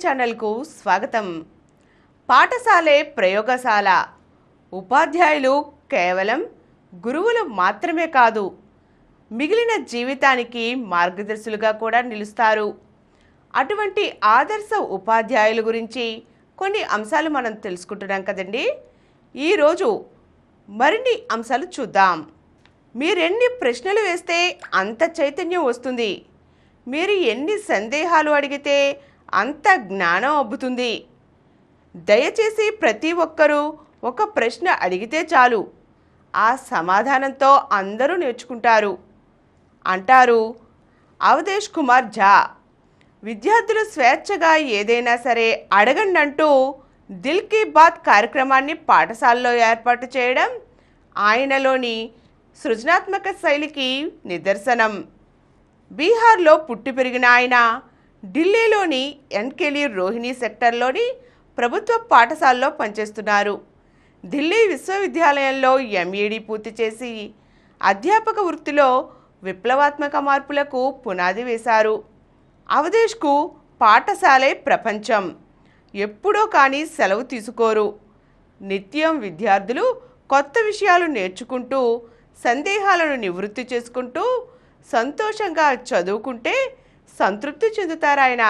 ఛానల్కు స్వాగతం. పాఠశాలే ప్రయోగశాల. ఉపాధ్యాయులు కేవలం గురువులు మాత్రమే కాదు, మిగిలిన జీవితానికి మార్గదర్శులుగా కూడా నిలుస్తారు. అటువంటి ఆదర్శ ఉపాధ్యాయుల గురించి కొన్ని అంశాలు మనం తెలుసుకుంటున్నాం కదండి. ఈరోజు మరిన్ని అంశాలు చూద్దాం. మీరెన్ని ప్రశ్నలు వేస్తే అంత చైతన్యం వస్తుంది. మీరు ఎన్ని సందేహాలు అడిగితే అంత జ్ఞానం అబ్బుతుంది. దయచేసి ప్రతి ఒక్కరూ ఒక ప్రశ్న అడిగితే చాలు, ఆ సమాధానంతో అందరూ నేర్చుకుంటారు అంటారు అవధేష్ కుమార్ ఝా. విద్యార్థులు స్వేచ్ఛగా ఏదైనా సరే అడగండంటూ దిల్ కీ బాత్ కార్యక్రమాన్ని పాఠశాలలో ఏర్పాటు చేయడం ఆయనలోని సృజనాత్మక శైలికి నిదర్శనం. బీహార్లో పుట్టి పెరిగిన ఆయన ఢిల్లీలోని ఎన్కేలి రోహిణి సెక్టర్లోని ప్రభుత్వ పాఠశాలలో పనిచేస్తున్నారు. ఢిల్లీ విశ్వవిద్యాలయంలో ఎంఈడి పూర్తి చేసి అధ్యాపక వృత్తిలో విప్లవాత్మక మార్పులకు పునాది వేశారు. అవధేష్కు పాఠశాలే ప్రపంచం. ఎప్పుడో కానీ సెలవు తీసుకోరు. నిత్యం విద్యార్థులు కొత్త విషయాలు నేర్చుకుంటూ, సందేహాలను నివృత్తి చేసుకుంటూ సంతోషంగా చదువుకుంటే సంతృప్తి చెందుతారాయన.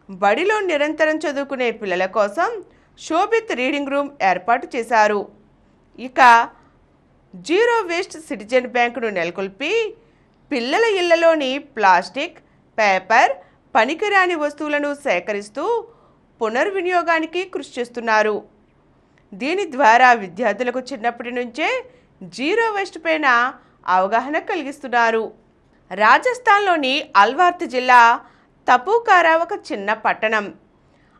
బడిలో నిరంతరం చదువుకునే పిల్లల కోసం శోభిత్ రీడింగ్ రూమ్ ఏర్పాటు చేశారు. ఇక జీరో వేస్ట్ సిటిజన్ బ్యాంకును నెలకొల్పి పిల్లల ఇళ్లలోని ప్లాస్టిక్, పేపర్, పనికిరాని వస్తువులను సేకరిస్తూ పునర్వినియోగానికి కృషి చేస్తున్నారు. దీని ద్వారా విద్యార్థులకు చిన్నప్పటి నుంచే జీరో వేస్ట్ పైన అవగాహన కలిగిస్తున్నారు. రాజస్థాన్లోని అల్వార్త్ జిల్లా తపూకారా ఒక చిన్న పట్టణం.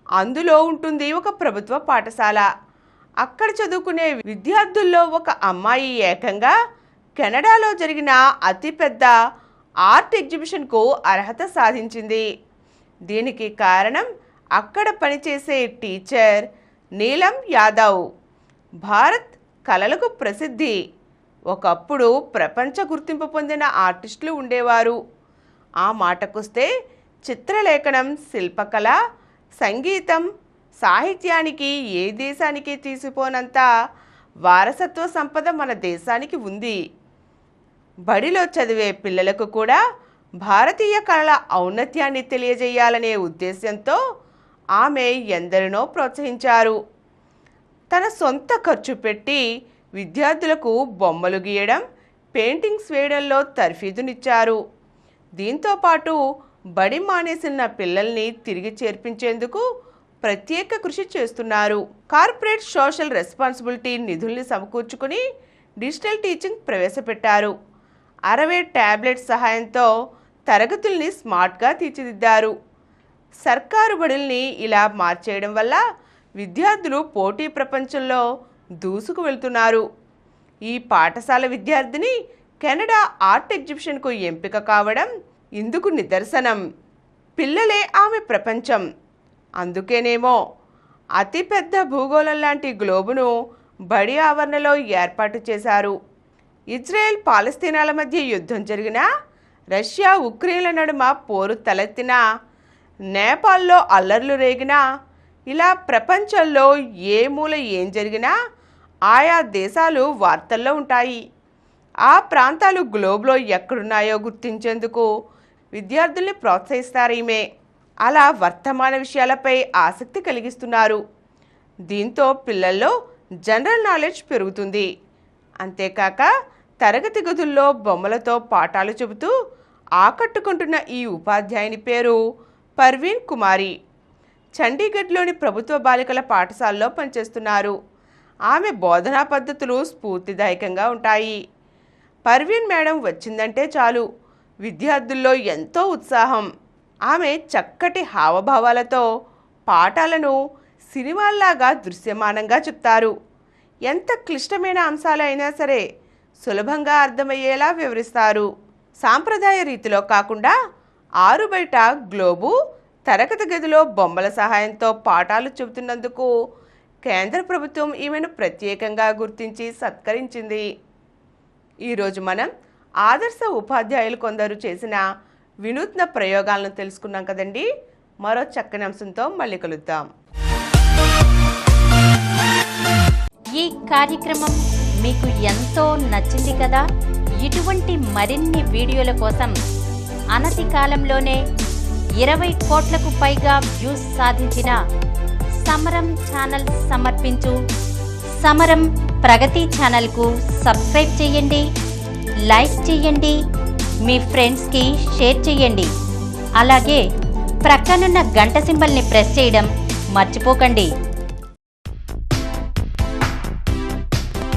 అందులో ఉంటుంది ఒక ప్రభుత్వ పాఠశాల. అక్కడ చదువుకునే విద్యార్థుల్లో ఒక అమ్మాయి ఏకంగా కెనడాలో జరిగిన అతిపెద్ద ఆర్ట్ ఎగ్జిబిషన్కు అర్హత సాధించింది. దీనికి కారణం అక్కడ పనిచేసే టీచర్ నీలం యాదవ్. భారత్ కళలకు ప్రసిద్ధి. ఒకప్పుడు ప్రపంచ గుర్తింపు పొందిన ఆర్టిస్టులు ఉండేవారు. ఆ మాటకొస్తే చిత్రలేఖనం, శిల్పకళ, సంగీతం, సాహిత్యానికి ఏ దేశానికి తీసిపోనంత వారసత్వ సంపద మన దేశానికి ఉంది. బడిలో చదివే పిల్లలకు కూడా భారతీయ కళల ఔన్నత్యాన్ని తెలియజేయాలనే ఉద్దేశంతో ఆమె ఎందరినో ప్రోత్సహించారు. తన సొంత ఖర్చు పెట్టి విద్యార్థులకు బొమ్మలు గీయడం, పెయింటింగ్స్ వేయడంలో తర్ఫీదునిచ్చారు. దీంతో పాటు బడి మానేసిన పిల్లల్ని తిరిగి చేర్పించేందుకు ప్రత్యేక కృషి చేస్తున్నారు. కార్పొరేట్ సోషల్ రెస్పాన్సిబిలిటీ నిధుల్ని సమకూర్చుకుని డిజిటల్ టీచింగ్ ప్రవేశపెట్టారు. 60 ట్యాబ్లెట్ సహాయంతో తరగతుల్ని స్మార్ట్గా తీర్చిదిద్దారు. సర్కారు బడుల్ని ఇలా మార్చేయడం వల్ల విద్యార్థులు పోటీ ప్రపంచంలో దూసుకు వెళ్తున్నారు. ఈ పాఠశాల విద్యార్థిని కెనడా ఆర్ట్ ఎగ్జిబిషన్కు ఎంపిక కావడం ఇందుకు నిదర్శనం. పిల్లలే ఆమె ప్రపంచం. అందుకేనేమో అతిపెద్ద భూగోళం లాంటి గ్లోబును బడి ఆవరణలో ఏర్పాటు చేశారు. ఇజ్రాయెల్ పాలస్తీనాల మధ్య యుద్ధం జరిగినా, రష్యా ఉక్రెయిన్ల నడుమ పోరు తలెత్తినా, నేపాల్లో అల్లర్లు రేగినా, ఇలా ప్రపంచంలో ఏ మూల ఏం జరిగినా ఆయా దేశాలు వార్తల్లో ఉంటాయి. ఆ ప్రాంతాలు గ్లోబ్లో ఎక్కడున్నాయో గుర్తించేందుకు విద్యార్థుల్ని ప్రోత్సహిస్తారు ఈమె. అలా వర్తమాన విషయాలపై ఆసక్తి కలిగిస్తున్నారు. దీంతో పిల్లల్లో జనరల్ నాలెడ్జ్ పెరుగుతుంది. అంతేకాక తరగతి గదుల్లో బొమ్మలతో పాఠాలు చెబుతూ ఆకట్టుకుంటున్న ఈ ఉపాధ్యాయుని పేరు పర్వీన్ కుమారి. చండీగఢ్లోని ప్రభుత్వ బాలికల పాఠశాలలో పనిచేస్తున్నారు. ఆమె బోధనా పద్ధతులు స్ఫూర్తిదాయకంగా ఉంటాయి. పర్వీన్ మేడం వచ్చిందంటే చాలు, విద్యార్థుల్లో ఎంతో ఉత్సాహం. ఆమె చక్కటి హావభావాలతో పాఠాలను సినిమాల్లాగా దృశ్యమానంగా చెప్తారు. ఎంత క్లిష్టమైన అంశాలైనా సరే సులభంగా అర్థమయ్యేలా వివరిస్తారు. సాంప్రదాయ రీతిలో కాకుండా ఆరుబయట గ్లోబు, తరగతి గదిలో బొమ్మల సహాయంతో పాఠాలు చెబుతున్నందుకు కేంద్ర ప్రభుత్వం ఈమెను ప్రత్యేకంగా గుర్తించి సత్కరించింది. ఈరోజు మనం ఆదర్శ ఉపాధ్యాయులు కొందరు చేసిన వినూత్న ప్రయోగాలను తెలుసుకున్నాం కదండి. మరో చక్కని అంశంతో మళ్ళీ కలుద్దాం. ఈ కార్యక్రమం మీకు ఎంతో నచ్చింది కదా. ఇటువంటి మరిన్ని వీడియోల కోసం అనతి కాలంలోనే 20 కోట్లకు పైగా వ్యూస్ సాధించిన సమరం ఛానల్ సమర్పించు సమరం ప్రగతి ఛానల్కు సబ్స్క్రైబ్ చేయండి, లైక్ చేయండి, మీ ఫ్రెండ్స్కి షేర్ చేయండి. అలాగే ప్రక్కనున్న గంట సింబల్ని ప్రెస్ చేయడం మర్చిపోకండి.